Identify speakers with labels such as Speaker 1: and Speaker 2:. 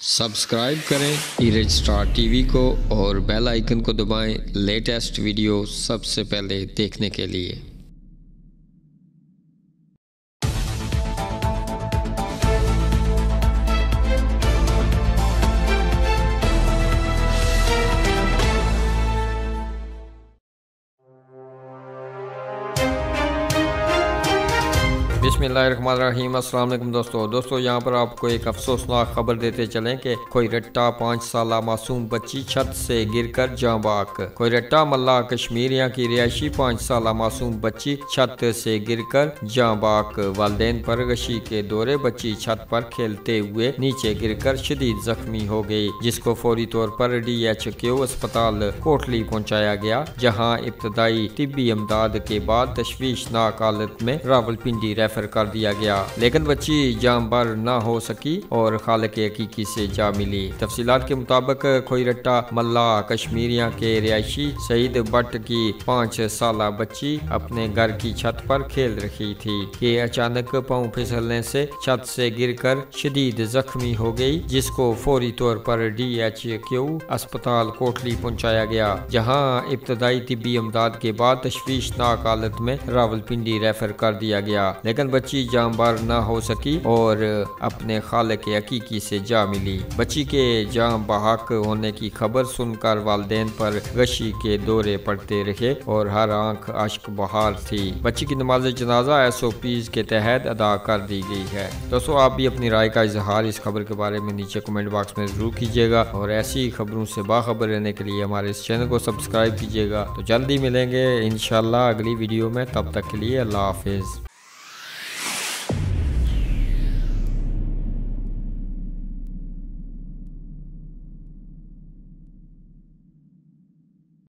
Speaker 1: Subscribe करें erase star TV को और बेल आइकन को दबाएं लेटेस्ट वीडियो सबसे पहले देखने के लिए। बिस्मिल्लाहिर्रहमानिर्रहीम। अस्सलाम वालेकुम दोस्तों यहाँ पर आपको एक अफसोसनाक खबर देते चलें कि कोई रट्टा 5 साला मासूम बच्ची छत से गिरकर जाँ बाक। कोई रट्टा मल्ला कश्मीरिया की रिहायशी 5 साला मासूम बच्ची छत से गिरकर जाँ बाक। वालिदैन पर गशी के दौरे बच्ची छत पर खेलते हुए नीचे गिरकर शदीद जख्मी हो गई, जिसको फौरी तौर पर DHQ अस्पताल कोटली पहुँचाया गया, जहाँ इब्तदाई तिब्बी इमदाद के बाद तशवीशनाक हालत में रावलपिंडी रेफर कर दिया गया, लेकिन बच्ची जान बर न हो सकी और खालिक हकीकी से जा मिली। तफसीलात के मुताबिक खोईरट्टा मल्ला कश्मीरिया के रिहायशी सईद भट्ट की 5 साला बच्ची अपने घर की छत पर खेल रही थी कि अचानक पांव फिसलने से छत से गिरकर शदीद जख्मी हो गई, जिसको फौरी तौर पर DHQ अस्पताल कोटली पहुंचाया गया, जहां इब्तदाई तिब्बी इमदाद के बाद तशवीशनाक हालत में रावलपिंडी रेफर कर दिया गया, लेकिन बच्ची जांबार न हो सकी और अपने खालिक हकीकी से जा मिली। बच्ची के जान बहक होने की खबर सुनकर वालिदैन पर गशी के दौरे पड़ते रहे और हर आंख अश्क बहार थी। बच्ची की नमाज जनाजा SOPs के तहत अदा कर दी गई है। दोस्तों, आप भी अपनी राय का इजहार इस खबर के बारे में नीचे कमेंट बॉक्स में जरूर कीजिएगा और ऐसी खबरों से बाखबर रहने के लिए हमारे इस चैनल को सब्सक्राइब कीजिएगा। तो जल्दी मिलेंगे इंशाल्लाह अगली वीडियो में, तब तक के लिए अल्लाह हाफिज।